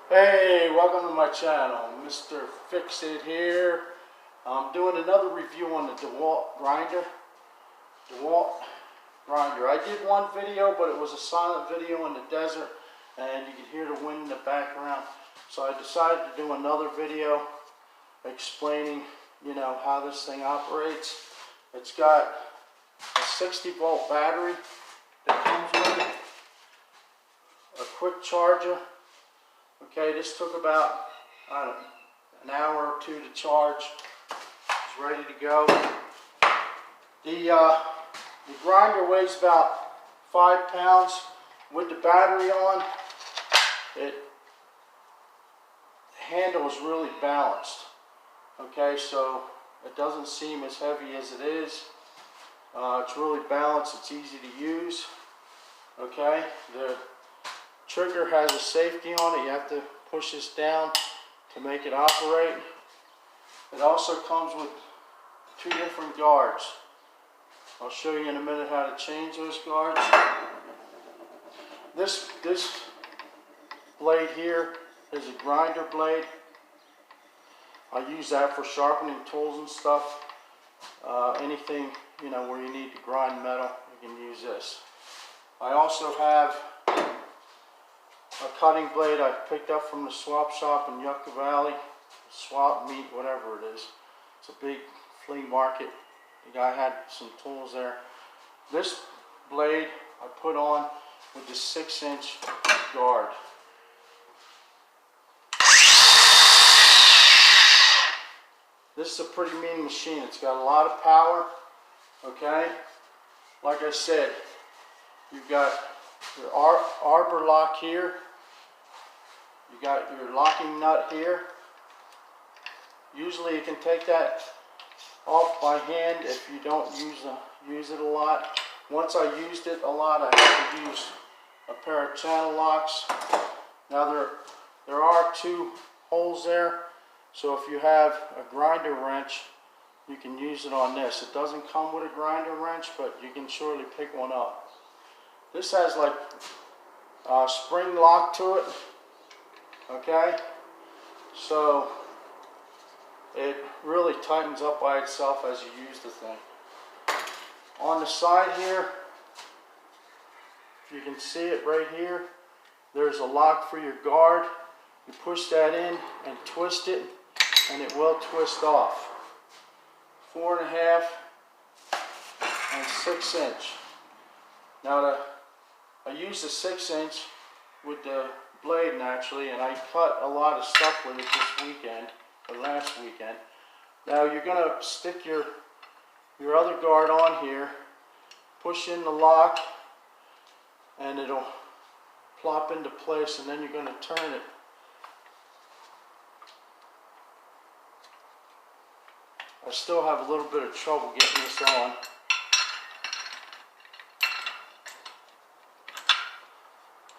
Hey, welcome to my channel. Mr. Fix-It here. I'm doing another review on the Dewalt grinder. Dewalt grinder. I did one video, but it was a silent video in the desert, and you could hear the wind in the background. So I decided to do another video explaining, how this thing operates. It's got a 60-volt battery that comes with it, a quick charger. Okay, this took about, an hour or two to charge. It's ready to go. The grinder weighs about 5 pounds. With the battery on, the handle is really balanced. Okay, so it doesn't seem as heavy as it is. It's really balanced. It's easy to use. Okay, the trigger has a safety on it. You have to push this down to make it operate. It also comes with 2 different guards. I'll show you in a minute how to change those guards. This blade here is a grinder blade. I use that for sharpening tools and stuff. Anything where you need to grind metal, you can use this. I also have a cutting blade I picked up from the swap shop in Yucca Valley. Swap meet, whatever it is. It's a big flea market. The guy had some tools there. This blade I put on with the 6-inch guard. This is a pretty mean machine. It's got a lot of power. Okay, like I said, you've got your arbor lock here. You got your locking nut here. Usually you can take that off by hand if you don't use it a lot. Once I used it a lot, I had to use a pair of channel locks. Now there are 2 holes there, so if you have a grinder wrench, you can use it on this. It doesn't come with a grinder wrench, but you can surely pick one up. This has like a spring lock to it. Okay, so it really tightens up by itself as you use the thing. On the side here, you can see it right here. There's a lock for your guard. You push that in and twist it, and it will twist off. 4.5 and 6-inch. Now I use the 6-inch with the blade naturally, and I cut a lot of stuff with it this weekend, or last weekend. Now you're going to stick your other guard on here, push in the lock, and it'll plop into place, and then you're going to turn it. I still have a little bit of trouble getting this on.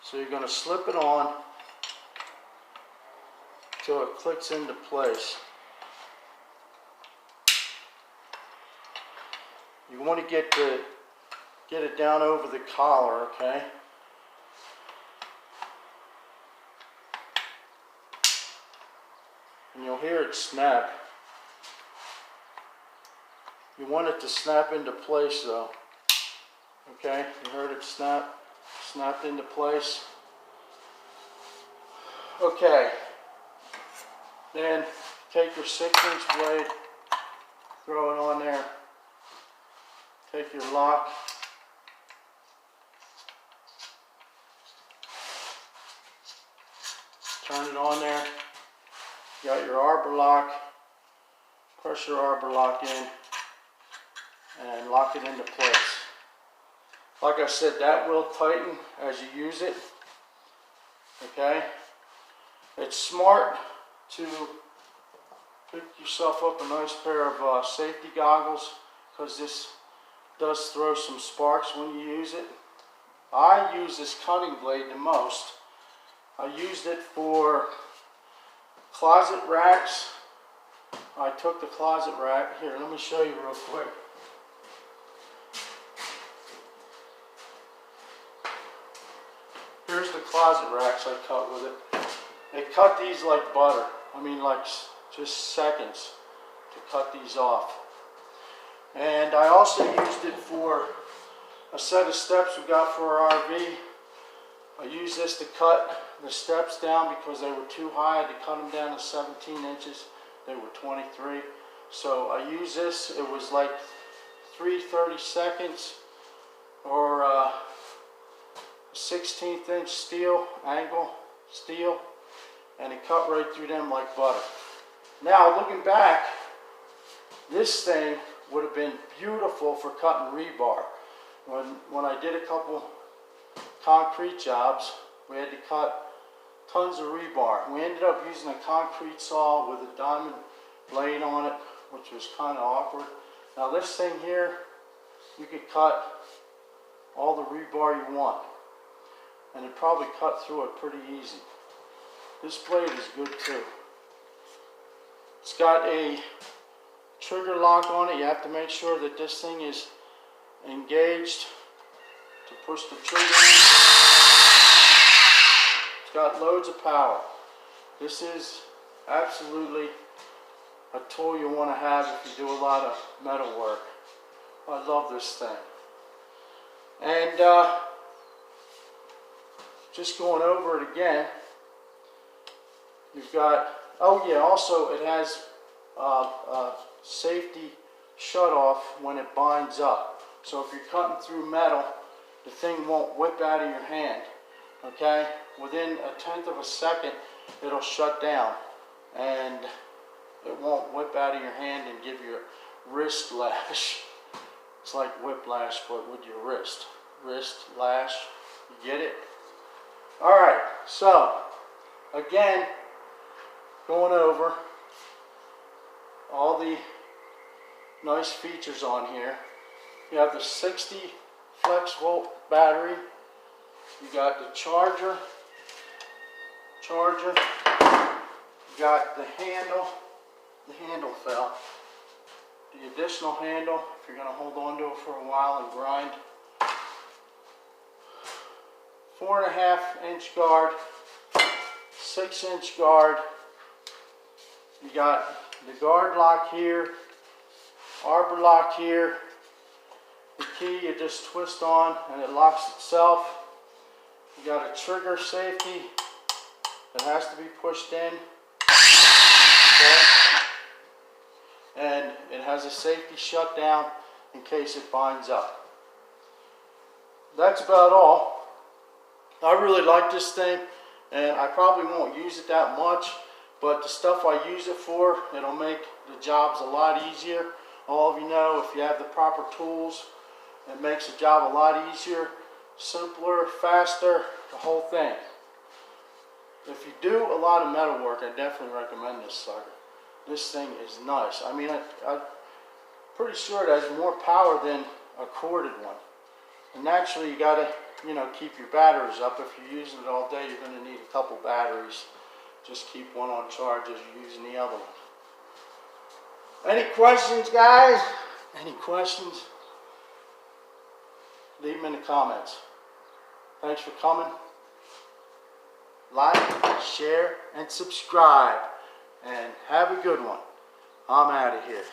So you're going to slip it on till it clicks into place. You want to get it down over the collar, okay? And you'll hear it snap. You want it to snap into place though. Okay, you heard it snap. Snapped into place. Okay, then take your 6-inch blade, throw it on there, take your lock, turn it on there, you got your arbor lock, press your arbor lock in, and lock it into place. Like I said, that will tighten as you use it. Okay? It's smart to pick yourself up a nice pair of safety goggles, because this does throw some sparks when you use it. I use this cutting blade the most. I used it for closet racks. I took the closet rack. Here, let me show you real quick. Here's the closet racks I cut with it. It cut these like butter. I mean, like just seconds to cut these off. And I also used it for a set of steps we got for our RV. I used this to cut the steps down because they were too high. I had to cut them down to 17 inches. They were 23. So I used this. It was like 3/32 or 1/16 inch steel, angle steel, and it cut right through them like butter. Now looking back, this thing would have been beautiful for cutting rebar. When I did a couple concrete jobs, we had to cut tons of rebar. We ended up using a concrete saw with a diamond blade on it, which was kind of awkward. Now this thing here, you could cut all the rebar you want, and it probably cut through it pretty easy. This blade is good too. It's got a trigger lock on it. You have to make sure that this thing is engaged to push the trigger in. It's got loads of power. This is absolutely a tool you want to have if you do a lot of metal work. I love this thing. And just going over it again, you've got, oh yeah, also it has a safety shut off when it binds up. So if you're cutting through metal, the thing won't whip out of your hand, okay? Within 1/10 of a second, it'll shut down, and it won't whip out of your hand and give you a wrist lash. It's like whiplash, but with your wrist. Wrist lash, you get it? All right, so again, going over all the nice features on here. You have the 60 flex volt battery. You got the charger. You got the handle. The handle fell. The additional handle, if you're going to hold on to it for a while and grind. 4.5 inch guard. 6 inch guard. You got the guard lock here. Arbor lock here. The key you just twist on and it locks itself. You got a trigger safety that has to be pushed in. Okay. And it has a safety shutdown in case it binds up. That's about all. I really like this thing, and I probably won't use it that much, but the stuff I use it for, it'll make the jobs a lot easier. All of you know, if you have the proper tools, it makes the job a lot easier, simpler, faster, the whole thing. If you do a lot of metal work, I definitely recommend this sucker. This thing is nice. I mean, I'm pretty sure it has more power than a corded one. And naturally, you gotta, keep your batteries up. If you're using it all day, you're gonna need a couple batteries. Just keep one on charge as you're using the other one. Any questions, guys? Any questions? Leave them in the comments. Thanks for coming. Like, share, and subscribe. And have a good one. I'm out of here.